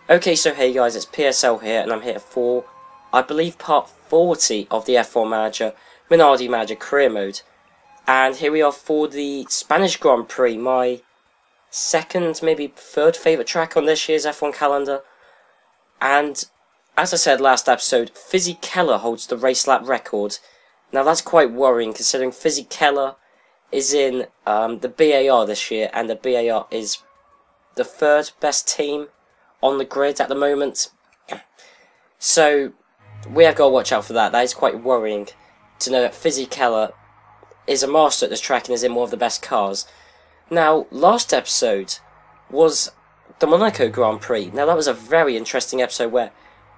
Okay, so hey guys, it's PSL here, and I'm here for, I believe, part 40 of the F1 Manager, Minardi Manager Career Mode. And here we are for the Spanish Grand Prix, my second, maybe third favourite track on this year's F1 calendar. And, as I said last episode, Fisichella holds the race lap record. Now that's quite worrying, considering Fisichella is in the BAR this year, and the BAR is the third best team on the grid at the moment. So we have got to watch out for that. That is quite worrying to know that Fisichella is a master at this track and is in one of the best cars. Now, last episode was the Monaco Grand Prix. Now that was a very interesting episode where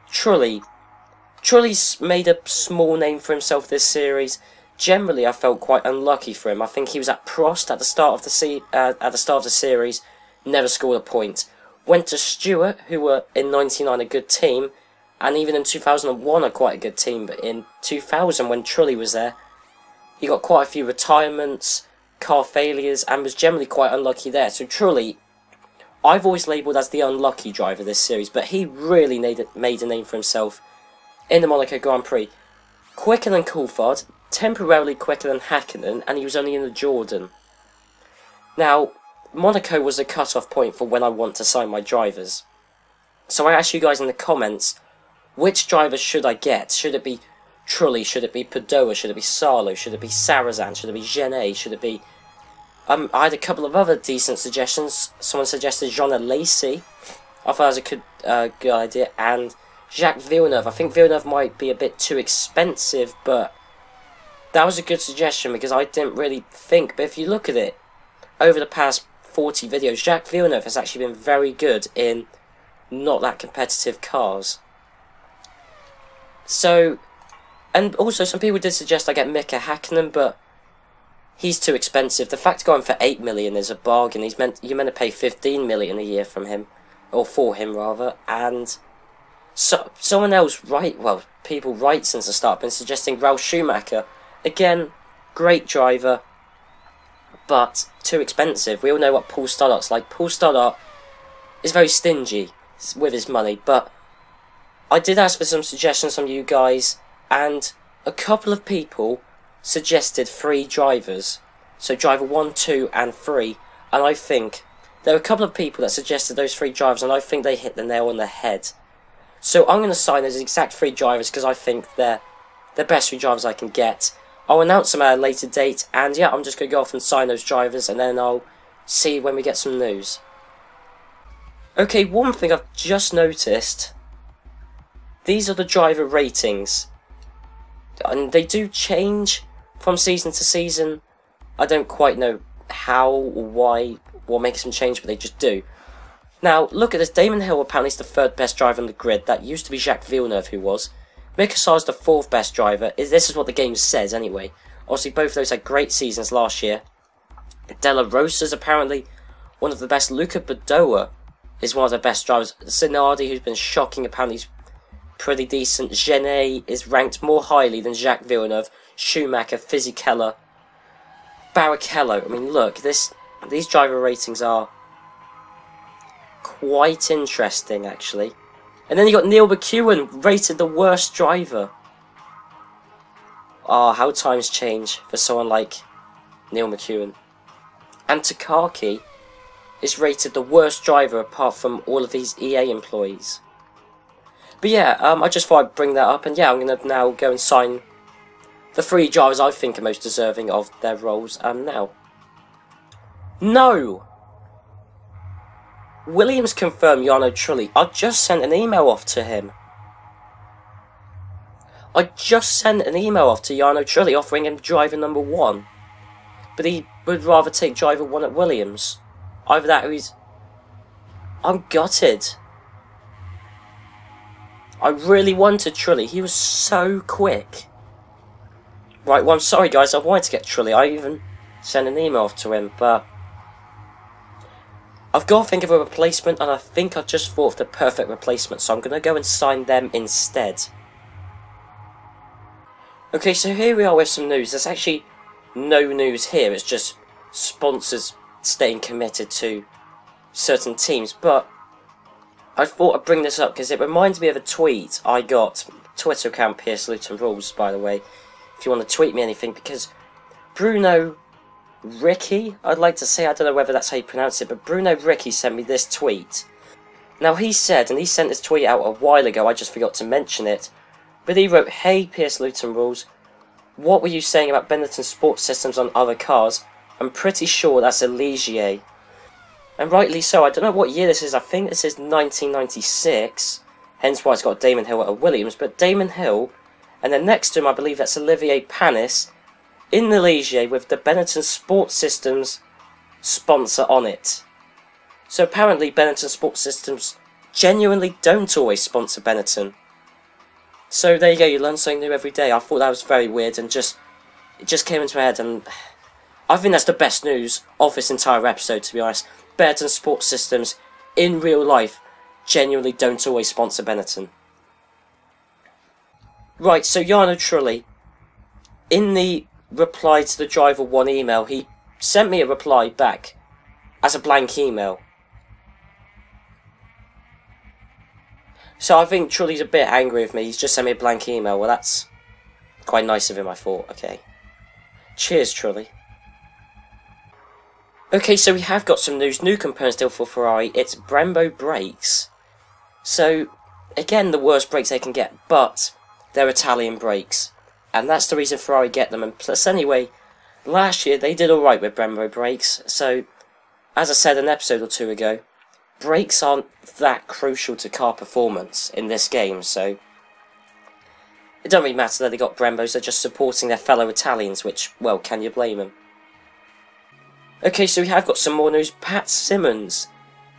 Trulli's made a small name for himself this series. Generally, I felt quite unlucky for him. I think he was at Prost at the start of the series, never scored a point. Went to Stewart, who were in '99 a good team, and even in 2001 a quite a good team. But in 2000, when Trulli was there, he got quite a few retirements, car failures, and was generally quite unlucky there. So Trulli, I've always labelled as the unlucky driver this series, but he really made a name for himself in the Monaco Grand Prix. Quicker than Coulthard, temporarily quicker than Hakkinen, and he was only in the Jordan. Now, Monaco was a cut-off point for when I want to sign my drivers. So I asked you guys in the comments, which drivers should I get? Should it be Trulli? Should it be Peugeot? Should it be Salo? Should it be Sarrazin? Should it be Genet? Should it be... I had a couple of other decent suggestions. Someone suggested Jean Alesi. I thought that was a good idea. And Jacques Villeneuve. I think Villeneuve might be a bit too expensive, but that was a good suggestion because I didn't really think. But if you look at it, over the past 40 videos, Jacques Villeneuve has actually been very good in not that competitive cars. So, and also some people did suggest I get Mika Hakkinen, but he's too expensive. The fact going for 8 million is a bargain. You're meant to pay 15 million a year from him, or for him rather. And so someone else, people right since the start, been suggesting Ralf Schumacher. Again, great driver, but too expensive. We all know what Paul Stoddart's like. Paul Stoddart is very stingy with his money, but I did ask for some suggestions from you guys, and a couple of people suggested 3 drivers. So driver 1, 2 and 3, and I think there were a couple of people that suggested those 3 drivers, and I think they hit the nail on the head. So I'm going to sign those exact 3 drivers because I think they're the best 3 drivers I can get. I'll announce them at a later date, and yeah, I'm just going to go off and sign those drivers, and then I'll see when we get some news. Okay, one thing I've just noticed, these are the driver ratings, and they do change from season to season. I don't quite know how or why, what makes them change, but they just do. Now, look at this, Damon Hill apparently is the 3rd best driver on the grid. That used to be Jacques Villeneuve who was. Mika Salo's the 4th best driver. This is what the game says anyway. Obviously, both of those had great seasons last year. Della Rosa's apparently one of the best. Luca Badoa is one of the best drivers. Minardi, who's been shocking, apparently is pretty decent. Genet is ranked more highly than Jacques Villeneuve, Schumacher, Fisichella, Barrichello. I mean, look, these driver ratings are quite interesting, actually. And then you got Neil McEwen, rated the worst driver. Ah, how times change for someone like Neil McEwen. And Takaki is rated the worst driver apart from all of these EA employees. But yeah, I just thought I'd bring that up, and yeah, I'm going to now go and sign the 3 drivers I think are most deserving of their roles now. No! Williams confirmed Jarno Trulli. I just sent an email off to him. I just sent an email off to Jarno Trulli offering him driver number 1. But he would rather take driver 1 at Williams. Either that or he's... I'm gutted. I really wanted Trulli. He was so quick. Right, well, I'm sorry, guys. I wanted to get Trulli. I even sent an email off to him, but I've got to think of a replacement, and I think I've just thought of the perfect replacement, so I'm going to go and sign them instead. Okay, so here we are with some news. There's actually no news here. It's just sponsors staying committed to certain teams, but I thought I'd bring this up because it reminds me of a tweet I got. Twitter account PS Luton Rules, by the way, if you want to tweet me anything, because Bruno Ricky, I'd like to say, I don't know whether that's how you pronounce it, but Bruno Ricky sent me this tweet. Now he said, and he sent this tweet out a while ago, I just forgot to mention it, but he wrote, "Hey PS Luton Rules, what were you saying about Benetton sports systems on other cars? I'm pretty sure that's a Ligier." And rightly so. I don't know what year this is. I think this is 1996. Hence why it's got Damon Hill at a Williams. But Damon Hill, and then next to him, I believe that's Olivier Panis, in the Ligier with the Benetton Sports Systems sponsor on it. So apparently Benetton Sports Systems genuinely don't always sponsor Benetton. So there you go, you learn something new every day. I thought that was very weird, and it just came into my head, and I think that's the best news of this entire episode, to be honest. Benetton Sports Systems, in real life, genuinely don't always sponsor Benetton. Right, so Jarno Trulli, in the reply to the Driver 1 email, he sent me a reply back as a blank email. So I think Trulli's a bit angry with me. He's just sent me a blank email. Well, that's quite nice of him, I thought. Okay. Cheers, Trulli. Okay, so we have got some news. New component still for Ferrari. It's Brembo brakes. So, again, the worst brakes they can get, but they're Italian brakes. And that's the reason Ferrari get them. And plus, anyway, last year they did alright with Brembo brakes. So, as I said an episode or two ago, brakes aren't that crucial to car performance in this game. So, it doesn't really matter that they got Brembos. They're just supporting their fellow Italians, which, well, can you blame them? Okay, so we have got some more news. Pat Simmons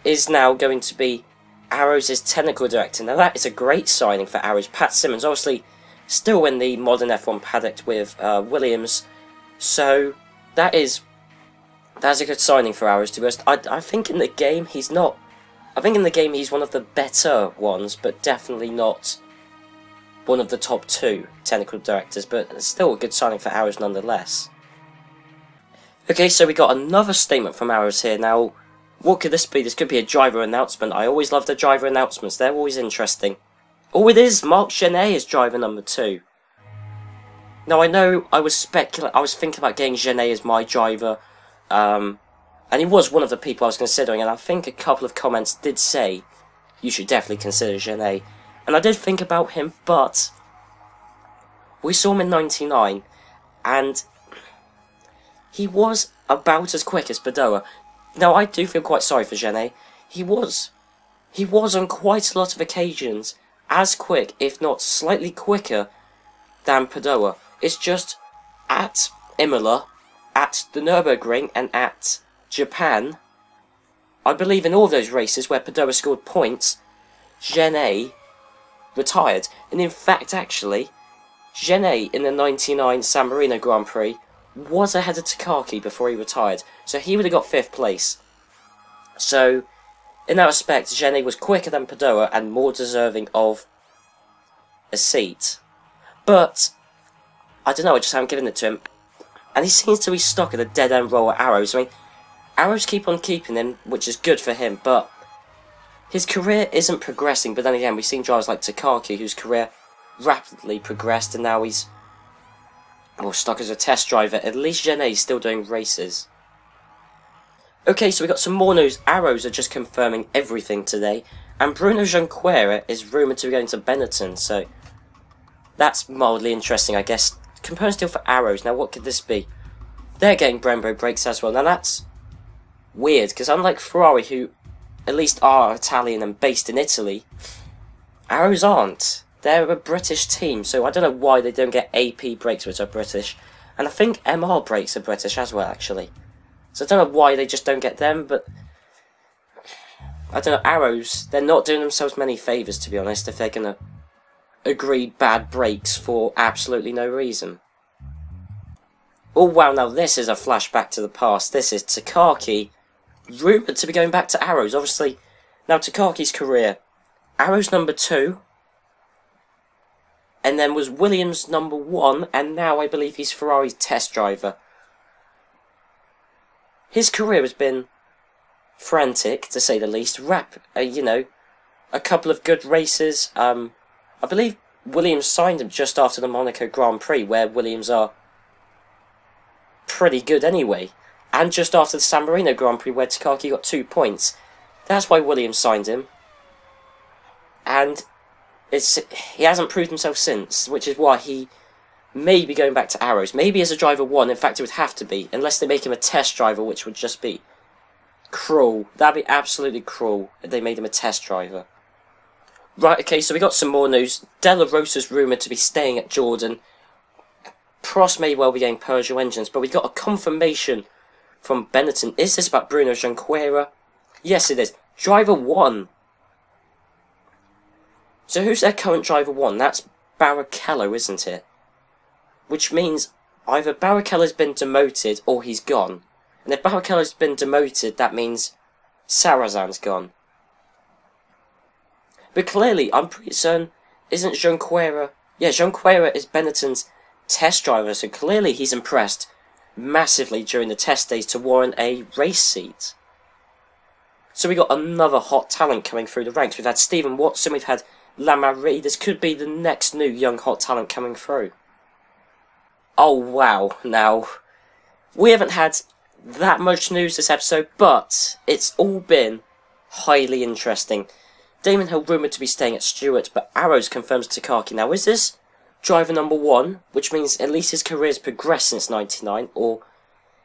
is now going to be Arrows' technical director. Now that is a great signing for Arrows. Pat Simmons, obviously, still in the modern F1 paddock with Williams. So that's a good signing for Arrows, to be honest. I think in the game he's not. I think in the game he's one of the better ones, but definitely not one of the top 2 technical directors. But still a good signing for Arrows nonetheless. Okay, so we got another statement from Arrows here. Now, what could this be? This could be a driver announcement. I always love the driver announcements. They're always interesting. Oh, it is! Marc Genet is driver number 2. Now, I know I was thinking about getting Genet as my driver. And he was one of the people I was considering. And I think a couple of comments did say you should definitely consider Genet. And I did think about him, but we saw him in 99. And he was about as quick as Padoa. Now, I do feel quite sorry for Genet. He was on quite a lot of occasions as quick, if not slightly quicker, than Padoa. It's just at Imola, at the Nürburgring, and at Japan, I believe in all those races where Padoa scored points, Genet retired. And in fact, actually, Genet in the 99 San Marino Grand Prix was ahead of Takaki before he retired, so he would have got 5th place. So, in that respect, Genet was quicker than Padoa and more deserving of a seat. But, I don't know, I just haven't given it to him. And he seems to be stuck at a dead-end role at Arrows. I mean, Arrows keep on keeping him, which is good for him, but his career isn't progressing. But then again, we've seen drivers like Takaki, whose career rapidly progressed, and now he's stuck as a test driver. At least Genet's still doing races. Okay, so we got some more news. Arrows are just confirming everything today, and Bruno Junqueira is rumoured to be going to Benetton, so that's mildly interesting, I guess. Component still for Arrows. Now, what could this be? They're getting Brembo brakes as well. Now, that's weird, because unlike Ferrari, who at least are Italian and based in Italy, Arrows aren't. They're a British team, so I don't know why they don't get AP brakes, which are British. And I think MR brakes are British as well, actually. So I don't know why they just don't get them, but I don't know, Arrows, they're not doing themselves many favours, to be honest, if they're going to agree bad brakes for absolutely no reason. Oh wow, now this is a flashback to the past. This is Takaki, rumoured to be going back to Arrows. Obviously, now Takaki's career, Arrows number 2, and then was Williams number 1, and now I believe he's Ferrari's test driver. His career has been frantic, to say the least. a couple of good races. I believe Williams signed him just after the Monaco Grand Prix, where Williams are pretty good anyway. And just after the San Marino Grand Prix, where Takaki got 2 points. That's why Williams signed him. And he hasn't proved himself since, which is why he may be going back to Arrows. Maybe as a driver 1, in fact it would have to be, unless they make him a test driver, which would just be cruel. That'd be absolutely cruel if they made him a test driver. Right, okay, so we got some more news. De La Rosa's rumoured to be staying at Jordan. Prost may well be getting Peugeot engines, but we got a confirmation from Benetton. Is this about Bruno Junqueira? Yes, it is. Driver 1. So who's their current driver 1? That's Barrichello, isn't it? Which means either Barrichello's been demoted or he's gone. And if Barrichello's been demoted, that means Sarrazan's gone. But clearly, I'm pretty certain, isn't Junqueira... Yeah, Junqueira is Benetton's test driver, so clearly he's impressed massively during the test days to warrant a race seat. So we got another hot talent coming through the ranks. We've had Stephen Watson, we've had Lamarie. This could be the next new young hot talent coming through. Oh wow, now, we haven't had that much news this episode, but it's all been highly interesting. Damon Hill rumoured to be staying at Stewart, but Arrows confirms Takaki. Now, is this driver number 1, which means at least his career has progressed since 99, or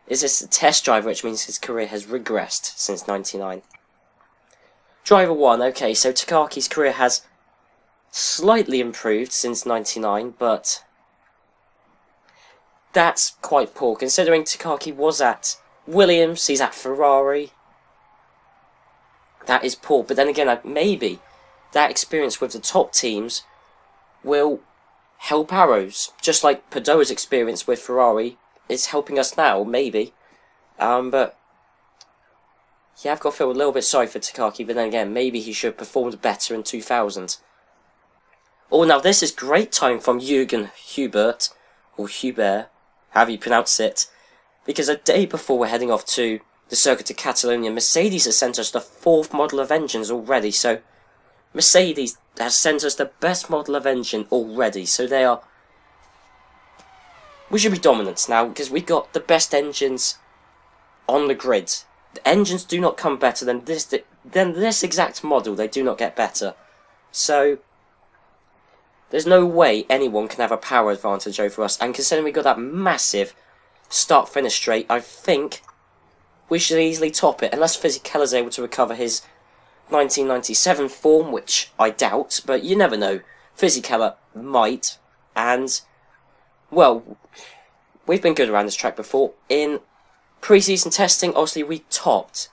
is this a test driver, which means his career has regressed since 99? Driver 1, okay, so Takaki's career has slightly improved since 99, but that's quite poor, considering Takaki was at Williams, he's at Ferrari. That is poor, but then again, maybe that experience with the top teams will help Arrows, just like Padoa's experience with Ferrari is helping us now, maybe. But yeah, I've got to feel a little bit sorry for Takaki, but then again, maybe he should have performed better in 2000. Oh, now this is great time from Jürgen Hubert, or Hubert, however you pronounce it, because a day before we're heading off to the Circuit de Catalunya, Mercedes has sent us the 4th model of engines already, so Mercedes has sent us the best model of engine already, so they are... We should be dominant now, because we got the best engines on the grid. The engines do not come better than this exact model, they do not get better. So, there's no way anyone can have a power advantage over us, and considering we got that massive start-finish straight, I think we should easily top it, unless Fisichella is able to recover his 1997 form, which I doubt, but you never know. Fisichella might, and, well, we've been good around this track before. In pre-season testing, obviously we topped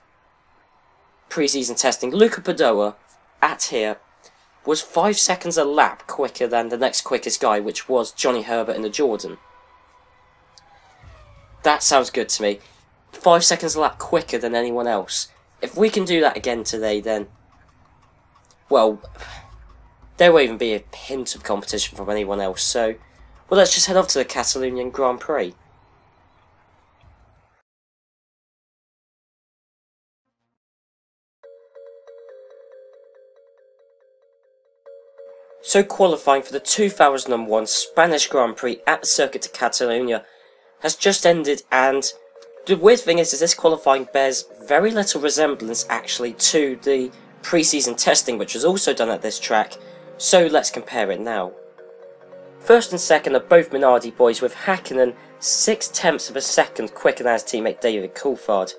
pre-season testing. Luca Padoa, at here, was 5 seconds a lap quicker than the next quickest guy, which was Johnny Herbert in the Jordan. That sounds good to me. 5 seconds a lap quicker than anyone else. If we can do that again today, then, well, there won't even be a hint of competition from anyone else. So, well, let's just head off to the Catalonian Grand Prix. So, qualifying for the 2001 Spanish Grand Prix at the Circuit de Catalunya has just ended, and the weird thing is this qualifying bears very little resemblance actually to the pre-season testing, which was also done at this track, so let's compare it now. First and second are both Minardi boys, with Häkkinen 0.6 of a second quicker than his teammate David Coulthard.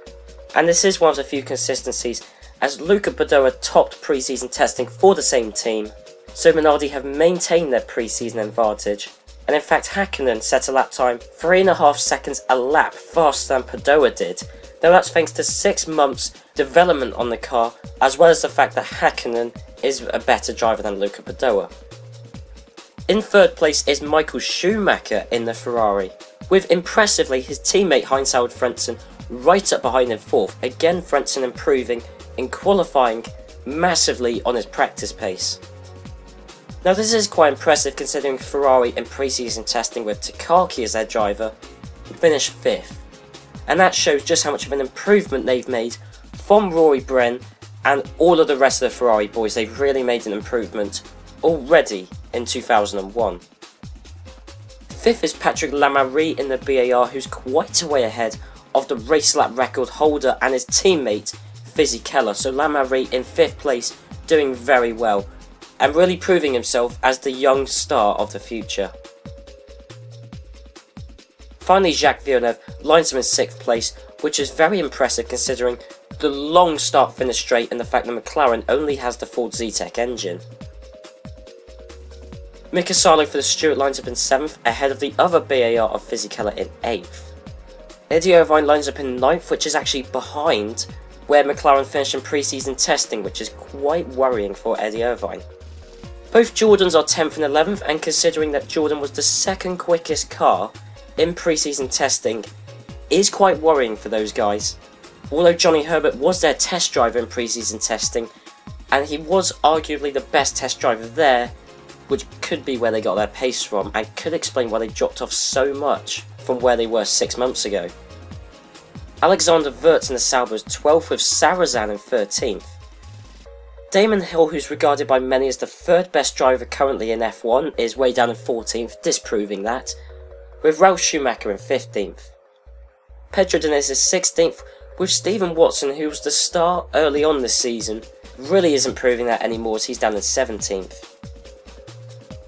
And this is one of the few consistencies, as Luca Padoa topped pre-season testing for the same team, so Minardi have maintained their pre-season advantage. And in fact, Häkkinen set a lap time 3.5 seconds a lap faster than Padoa did, though that's thanks to 6 months development on the car, as well as the fact that Häkkinen is a better driver than Luca Padoa. In third place is Michael Schumacher in the Ferrari, with impressively his teammate Heinz Frentzen right up behind in fourth, again Frentzen improving in qualifying massively on his practice pace. Now this is quite impressive considering Ferrari in pre-season testing with Takaki as their driver finished 5th, and that shows just how much of an improvement they've made from Rory Bren and all of the rest of the Ferrari boys, they've really made an improvement already in 2001. Fifth is Patrick Lamarie in the BAR, who's quite a way ahead of the race lap record holder and his teammate Fisichella. So Lamarie in 5th place, doing very well and really proving himself as the young star of the future. Finally, Jacques Villeneuve lines him in 6th place, which is very impressive considering the long start-finish straight and the fact that McLaren only has the Ford Zetec engine. Mika Salo for the Stewart lines up in 7th, ahead of the other BAR of Fisichella in 8th. Eddie Irvine lines up in 9th, which is actually behind where McLaren finished in pre-season testing, which is quite worrying for Eddie Irvine. Both Jordans are 10th and 11th, and considering that Jordan was the second quickest car in pre-season testing, is quite worrying for those guys. Although Johnny Herbert was their test driver in pre-season testing, and he was arguably the best test driver there, which could be where they got their pace from, and could explain why they dropped off so much from where they were 6 months ago. Alexander Wirtz in the Sauber is 12th, with Sarrazin in 13th. Damon Hill, who's regarded by many as the 3rd best driver currently in F1, is way down in 14th, disproving that, with Ralf Schumacher in 15th. Pedro Diniz is 16th, with Stephen Watson, who was the star early on this season, really isn't proving that anymore as he's down in 17th.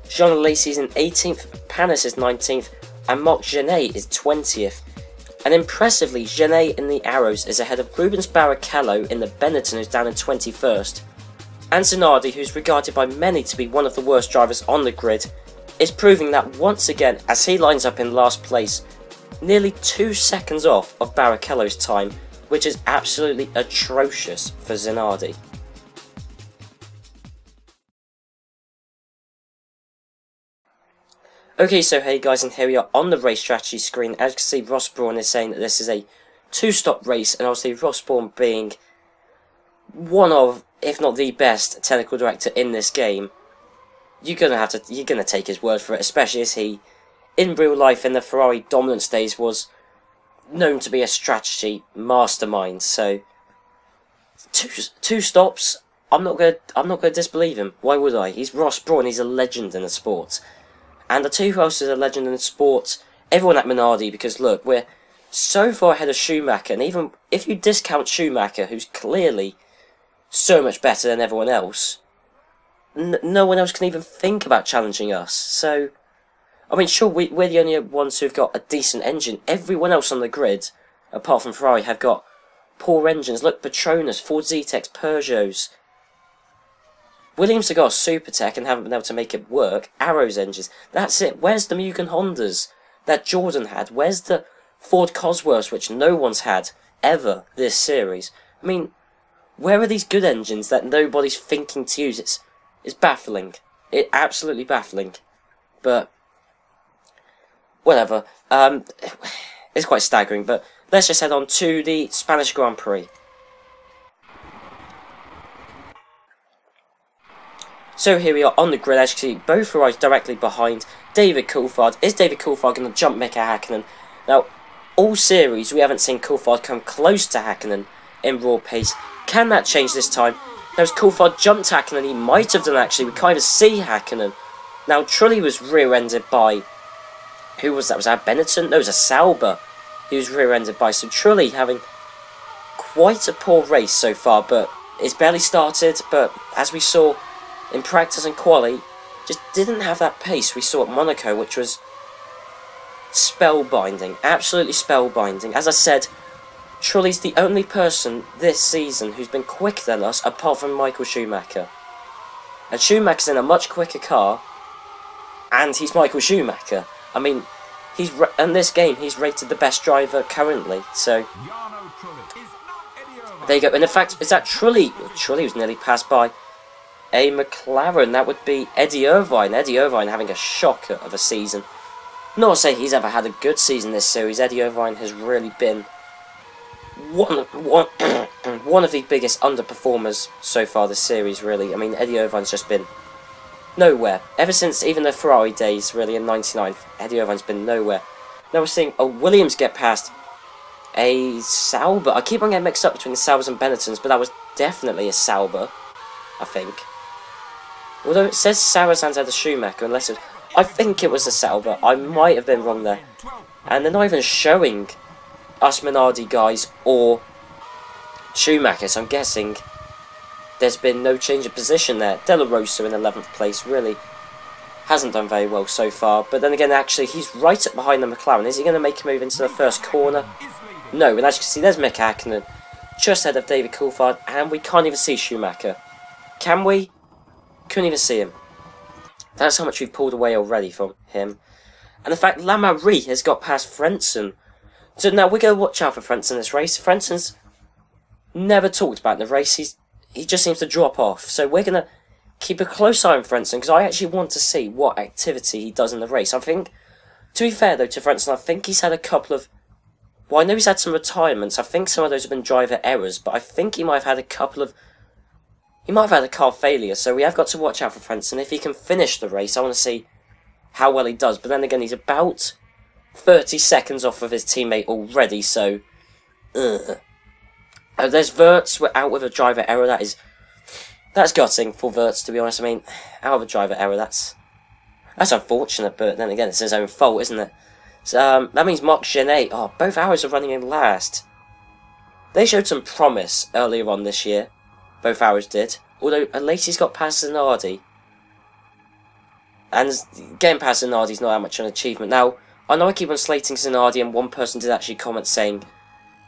Jean Alesi is in 18th, Panis is 19th, and Marc Genet is 20th. And impressively, Genet in the Arrows is ahead of Rubens Barrichello in the Benetton, who's down in 21st. And Minardi, who's regarded by many to be one of the worst drivers on the grid, is proving that once again as he lines up in last place, nearly 2 seconds off of Barrichello's time, which is absolutely atrocious for Minardi. Okay, so hey guys, and here we are on the race strategy screen. As you can see, Ross Brawn is saying that this is a 2-stop race, and obviously Ross Brawn being one of, if not the best technical director in this game, you're gonna take his word for it, especially as he, in real life in the Ferrari dominance days, was known to be a strategy mastermind. So two stops, I'm not gonna disbelieve him. Why would I? He's Ross Brawn, he's a legend in the sport. And the two who else is a legend in the sport, everyone at Minardi, because look, we're so far ahead of Schumacher, and even if you discount Schumacher, who's clearly so much better than everyone else, no one else can even think about challenging us. So, I mean, sure, we're the only ones who've got a decent engine. Everyone else on the grid, apart from Ferrari, have got poor engines. Look, Petronas, Ford Zetec, Peugeots. Williams have got a Supertec and haven't been able to make it work. Arrows engines. That's it. Where's the Mugen Hondas that Jordan had? Where's the Ford Cosworths, which no one's had ever this series? I mean, where are these good engines that nobody's thinking to use? It's baffling. It's absolutely baffling. But whatever. It's quite staggering. But let's just head on to the Spanish Grand Prix. So here we are on the grid. As you can see, both Ferraris directly behind David Coulthard. Is David Coulthard going to jump Mika Hakkinen? Now, all series we haven't seen Coulthard come close to Hakkinen in raw pace. Can that change this time? Now, as Coulthard jumped Hakkinen, he might have done actually. We can't even see Hakkinen. Now, Trulli was rear-ended by... Who was that? Was that Benetton? No, it was a Sauber he was rear-ended by. So Trulli having quite a poor race so far, but it's barely started. But as we saw in practice and quali, just didn't have that pace we saw at Monaco, which was spellbinding, absolutely spellbinding. As I said, Trulli's the only person this season who's been quicker than us, apart from Michael Schumacher. And Schumacher's in a much quicker car, and he's Michael Schumacher. I mean, in this game, he's rated the best driver currently, so there you go. And in fact, is that Trulli? Trulli was nearly passed by a McLaren. That would be Eddie Irvine. Eddie Irvine having a shocker of a season. Not to say he's ever had a good season this series. Eddie Irvine has really been one of the biggest underperformers so far this series, really. I mean, Eddie Irvine's just been nowhere. Ever since even the Ferrari days, really, in '99, Eddie Irvine's been nowhere. Now we're seeing a Williams get past a Sauber. I keep on getting mixed up between the Saubers and Benettons, but that was definitely a Sauber, I think. Although it says Saracens had a Schumacher, unless it was, I think it was a Sauber. I might have been wrong there. And they're not even showing us Minardi guys or Schumacher, so I'm guessing there's been no change of position there. De La Rosa in 11th place really hasn't done very well so far. But then again, actually, he's right up behind the McLaren. Is he going to make a move into the first corner? No, and as you can see, there's Mika Hakkinen just ahead of David Coulthard, and we can't even see Schumacher. Can we? Couldn't even see him. That's how much we've pulled away already from him. And the fact Lamarie has got past Frentzen. So now we're going to watch out for Frentzen in this race. Frentzen's never talked about in the race. He just seems to drop off. So we're going to keep a close eye on Frentzen, because I actually want to see what activity he does in the race. I think, to be fair though to Frentzen, I think he's had a couple of... Well, I know he's had some retirements. I think some of those have been driver errors, but I think he might have had a couple of... He might have had a car failure, so we have got to watch out for Frentzen. If he can finish the race, I want to see how well he does. But then again, he's about 30 seconds off of his teammate already, so... there's Wirtz, we're out with a driver error. That's gutting for Wirtz, to be honest. I mean, out of a driver error, that's unfortunate, but then again, it's his own fault, isn't it? So, that means Marc Genet. Oh, both Arrows are running in last. They showed some promise earlier on this year. Both Arrows did. Although, at least he's got past Minardi. And getting past Minardi's not that much an achievement. Now, I know I keep on slating Minardi, and one person did actually comment saying,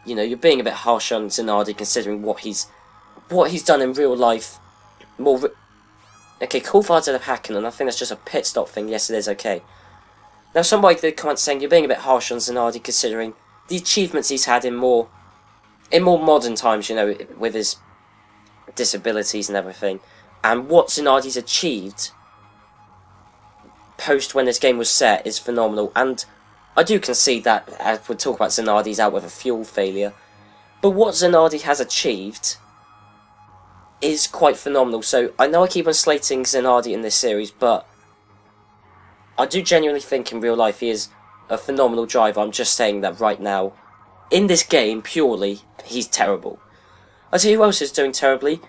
you know, you're being a bit harsh on Minardi considering what he's done in real life. Okay, Coulthard's out of Hakkinen. I think that's just a pit stop thing. Yes, it is, okay. Now, somebody did comment saying you're being a bit harsh on Minardi considering the achievements he's had in more modern times, you know, with his disabilities and everything. And what Minardi's achieved post when this game was set is phenomenal. And I do concede that, as we'll talk about, Minardi's out with a fuel failure. But what Minardi has achieved is quite phenomenal. So I know I keep on slating Minardi in this series, but I do genuinely think in real life he is a phenomenal driver. I'm just saying that right now. In this game, purely, he's terrible. I'll tell you who else is doing terribly.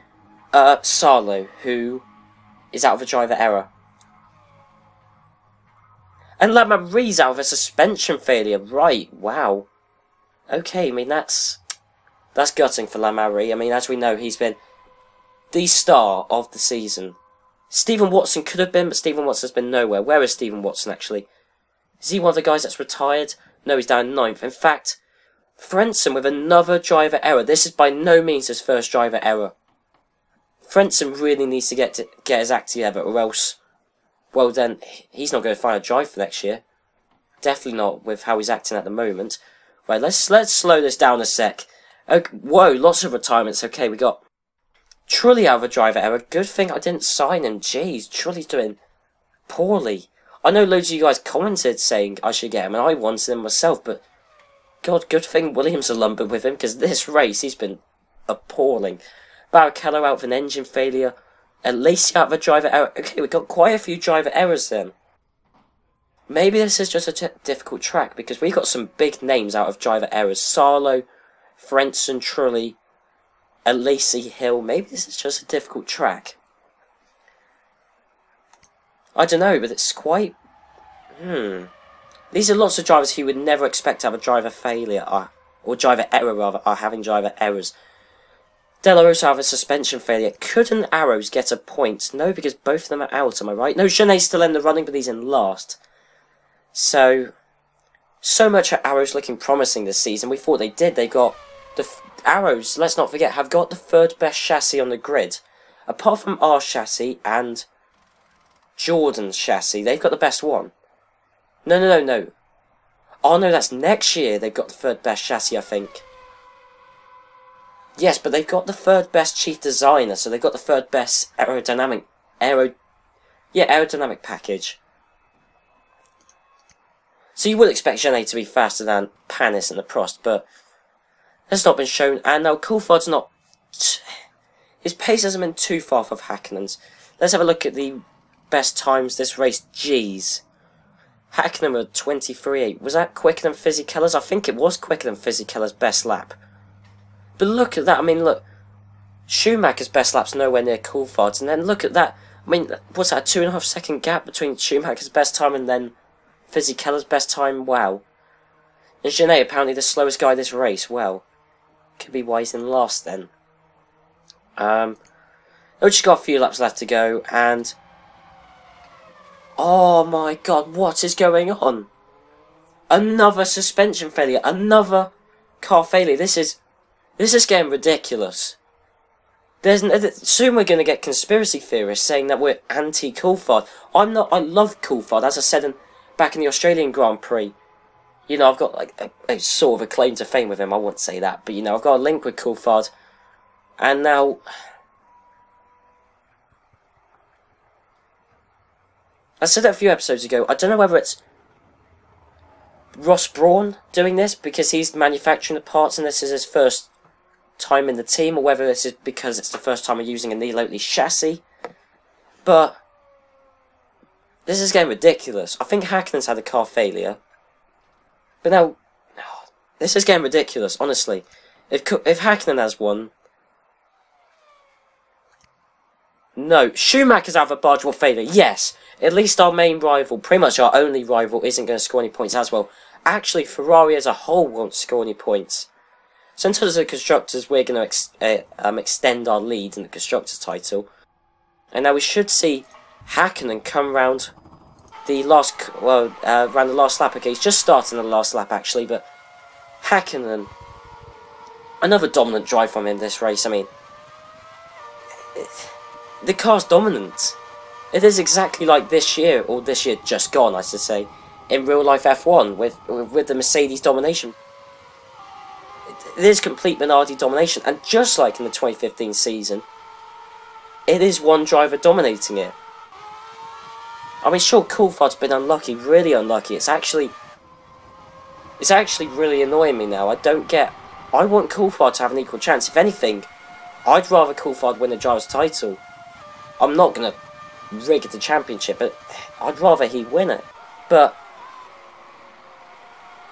Sarlo, who is out of a driver error. And Lamarie's out of a suspension failure. Right, wow. Okay, I mean, that's gutting for Lamarie. I mean, as we know, he's been the star of the season. Stephen Watson could have been, but Stephen Watson's been nowhere. Where is Stephen Watson, actually? Is he one of the guys that's retired? No, he's down 9th. In fact, Frentzen with another driver error. This is by no means his first driver error. Frentzen really needs to get his act together, or else, well then, he's not going to find a drive for next year. Definitely not with how he's acting at the moment. Right, let's slow this down a sec. Okay, whoa, lots of retirements. Okay, we got Trulli out of a driver error. Good thing I didn't sign him. Jeez, Trulli's doing poorly. I know loads of you guys commented saying I should get him, and I wanted him myself, but God, good thing Williams are lumbered with him, because this race, he's been appalling. Barrichello out of an engine failure. Lacey out of a driver error. Okay, we've got quite a few driver errors then. Maybe this is just a difficult track, because we've got some big names out of driver errors. Sarlo, Frentzen, Trulli, Lacey, Hill. Maybe this is just a difficult track. I don't know, but it's quite... These are lots of drivers who would never expect to have a driver failure, or driver error rather, are having driver errors. De La Rosa have a suspension failure. Couldn't Arrows get a point? No, because both of them are out, am I right? No, Genet's still in the running, but he's in last. So much for Arrows looking promising this season. We thought they did. They got the Arrows, let's not forget, have got the 3rd best chassis on the grid. Apart from our chassis and Jordan's chassis, they've got the best one. No. Oh no, that's next year they've got the 3rd best chassis, I think. Yes, but they've got the 3rd best chief designer, so they've got the 3rd best aerodynamic package. So you would expect Genet to be faster than Panis and the Prost, but that's not been shown. And now Coulthard's not... His pace hasn't been too far off of Hakkinen's. Let's have a look at the best times this race. Jeez. Hakkinen with 23.8. Was that quicker than Fisichella's? I think it was quicker than Fisichella's best lap. But look at that. I mean, look. Schumacher's best lap's nowhere near Coulthard's, and then look at that. I mean, what's that, a 2.5 second gap between Schumacher's best time and then Fisichella's best time? Wow. And Genet, apparently the slowest guy this race. Well, could be why he's in last then. We've just got a few laps left to go, and... oh my god, what is going on? Another suspension failure, another car failure. This is getting ridiculous. Soon we're going to get conspiracy theorists saying that we're anti-Coulthard. I'm not. I love Coulthard, as I said back in the Australian Grand Prix. You know, I've got like a sort of a claim to fame with him. I wouldn't say that, but you know, I've got a link with Coulthard, and now I said that a few episodes ago. I don't know whether it's Ross Brawn doing this because he's manufacturing the parts and this is his first time in the team, or whether this is because it's the first time we're using a Nilo Oakley chassis. But this is getting ridiculous. I think Häkkönen's had a car failure, but now this is getting ridiculous. Honestly, if Häkkönen has one, no, Schumacher's have a bargeable failure. Yes, at least our main rival, pretty much our only rival, isn't going to score any points as well. Actually, Ferrari as a whole won't score any points. So in terms of the Constructors, we're going to extend our lead in the Constructors title. And now we should see Häkkönen come round the last, round the last lap. Okay, he's just starting the last lap actually, but Häkkönen, another dominant drive from him this race. I mean, the car's dominant. It is exactly like this year, or this year just gone, I should say, in real life F1 with the Mercedes domination. It is complete Minardi domination, and just like in the 2015 season, it is one driver dominating it. I mean, sure, Coulthard's been unlucky, really unlucky. It's actually really annoying me now. I want Coulthard to have an equal chance. If anything, I'd rather Coulthard win the driver's title. I'm not going to rig the championship, but I'd rather he win it. But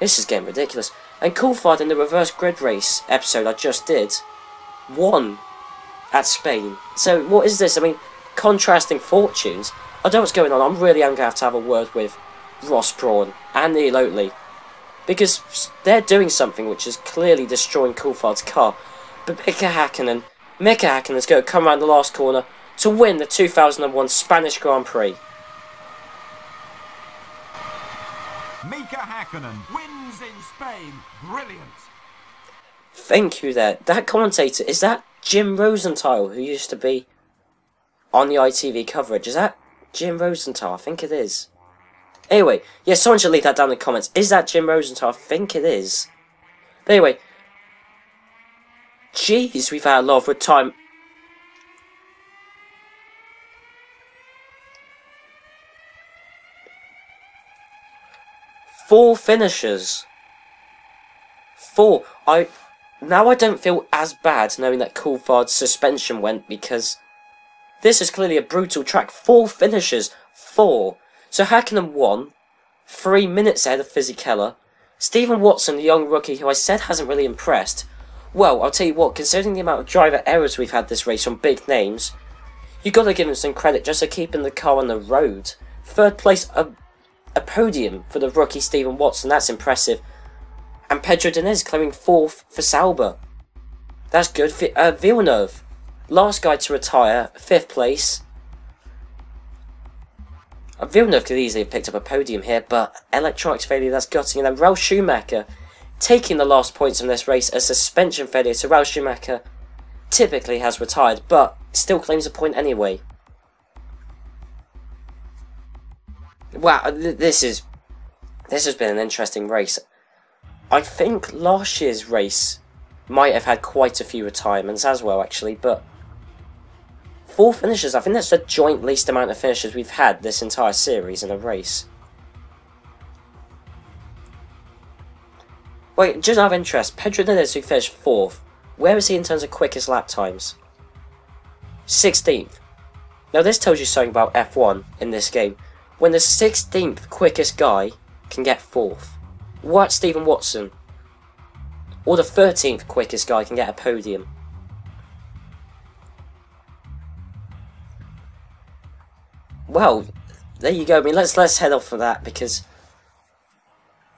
this is getting ridiculous. And Coulthard in the reverse grid race episode I just did won at Spain. So what is this? I mean, contrasting fortunes. I don't know what's going on. I'm really going to have a word with Ross Brawn and Nilo Oakley, because they're doing something which is clearly destroying Coulthard's car. But Mika Häkkönen's going to come around the last corner to win the 2001 Spanish Grand Prix. Mika Häkkönen wins in Spain. Brilliant. Thank you there. That commentator, is that Jim Rosenthal, who used to be on the ITV coverage? Is that Jim Rosenthal? I think it is. Anyway, yeah, someone should leave that down in the comments. Is that Jim Rosenthal? I think it is. But anyway, jeez, we've had a lot of time. Four finishers. Four. Now I don't feel as bad knowing that Coulthard's suspension went, because this is clearly a brutal track. 4 finishers. 4. So Häkkönen won. 3 minutes ahead of Fisichella. Stephen Watson, the young rookie who I said hasn't really impressed. Well, I'll tell you what, considering the amount of driver errors we've had this race on big names, you've got to give him some credit just for keeping the car on the road. 3rd place, a podium for the rookie Stephen Watson. That's impressive. And Pedro Diniz claiming 4th for Sauber. That's good. Villeneuve, last guy to retire, 5th place. Villeneuve could easily have picked up a podium here, but electronics failure, that's gutting. And then Ralf Schumacher taking the last points from this race, a suspension failure. So Ralf Schumacher typically has retired, but still claims a point anyway. Wow, this has been an interesting race. I think last year's race might have had quite a few retirements as well, actually, but 4 finishes. I think that's the joint least amount of finishes we've had this entire series in a race. Wait, just out of interest, Pedro Diniz, who finished 4th, where is he in terms of quickest lap times? 16th. Now this tells you something about F1 in this game. When the 16th quickest guy can get 4th. What, Stephen Watson? Or the 13th quickest guy can get a podium. well, there you go. I mean, let's head off for that, because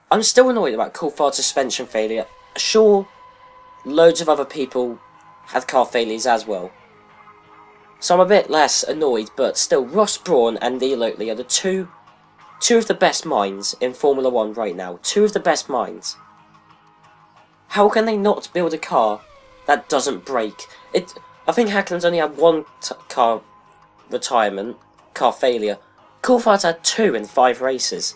I'm still annoyed about Coulthard's suspension failure. Sure, loads of other people had car failures as well, so I'm a bit less annoyed, but still, Ross Brawn and Neil Oatley are the two of the best minds in Formula 1 right now. Two of the best minds. How can they not build a car that doesn't break? I think Häkkönen's only had one car failure. Coulthard's had 2 in 5 races.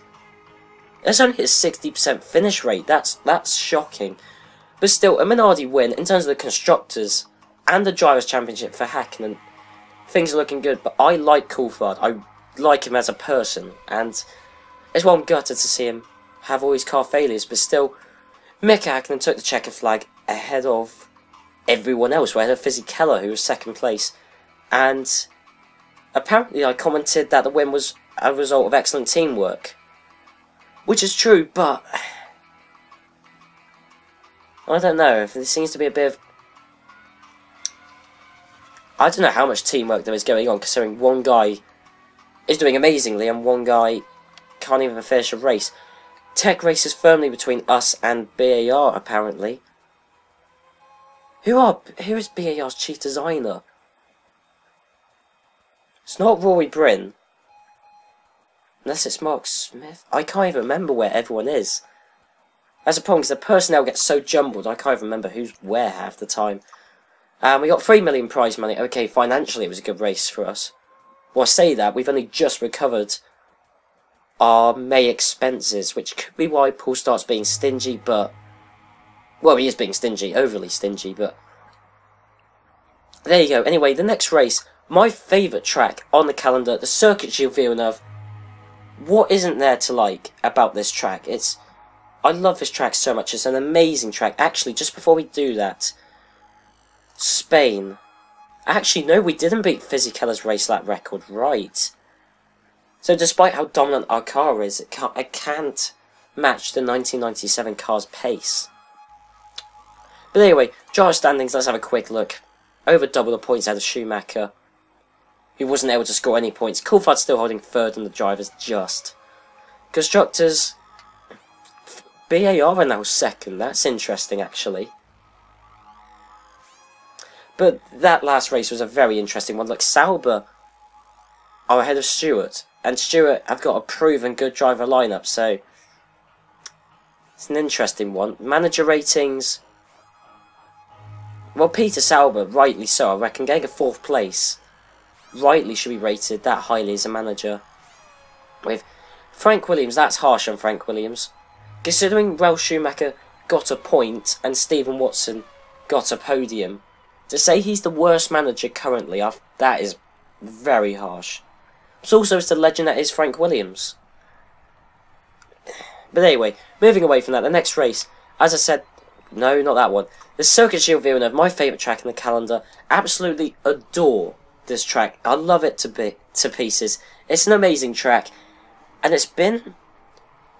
It's only his 60% finish rate. That's shocking. But still, a Minardi win in terms of the Constructors and the Drivers' Championship for Häkkinen. Things are looking good, but I like Coulthard. I like him as a person, and as well, I'm gutted to see him have all his car failures, but still, Mika Häkkinen took the checker flag ahead of everyone else, ahead of Fisichella, who was 2nd place, and apparently I commented that the win was a result of excellent teamwork, which is true, but I don't know, there seems to be a bit of, I don't know how much teamwork there is going on, considering one guy is doing amazingly and one guy can't even finish a race. Tech races firmly between us and BAR, apparently. Who is BAR's chief designer? It's not Rory Bryn. Unless it's Mark Smith. I can't even remember where everyone is. That's a problem, because the personnel gets so jumbled, I can't even remember who's where half the time. We got 3 million prize money. Okay, financially it was a good race for us. Well, I say that, we've only just recovered our May expenses, which could be why Paul starts being stingy, but... well, he is being stingy, overly stingy, but... there you go. Anyway, the next race, my favourite track on the calendar, the Circuit Gilles Villeneuve. What isn't there to like about this track? I love this track so much, it's an amazing track. Actually, just before we do that, Spain. Actually, no, we didn't beat Fisichella's race lap record, right. So despite how dominant our car is, it can't match the 1997 car's pace. But anyway, driver standings, let's have a quick look. Over double the points out of Schumacher, who wasn't able to score any points. Coulthard's still holding 3rd in the drivers, just. Constructors, BAR are now 2nd, that's interesting actually. But that last race was a very interesting one. Look, Sauber are ahead of Stewart, and Stewart have got a proven good driver lineup, so it's an interesting one. Manager ratings, well, Peter Sauber, rightly so, I reckon, getting a 4th place, rightly should be rated that highly as a manager. With Frank Williams, that's harsh on Frank Williams, considering Ralf Schumacher got a point and Stephen Watson got a podium. To say he's the worst manager currently, that is very harsh. But also, it's the legend that is Frank Williams. But anyway, moving away from that, the next race, as I said, no, not that one. The Circuit Gilles Villeneuve, my favourite track in the calendar. Absolutely adore this track. I love it to pieces. It's an amazing track, and it's been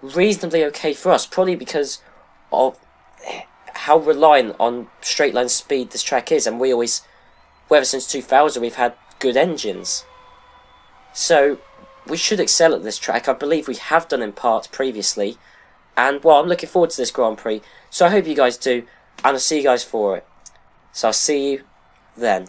reasonably okay for us, probably because of how reliant on straight line speed this track is, and we always, ever since 2000, we've had good engines. So we should excel at this track. I believe we have done in part previously, and well, I'm looking forward to this Grand Prix. So I hope you guys do, and I'll see you guys for it. So I'll see you then.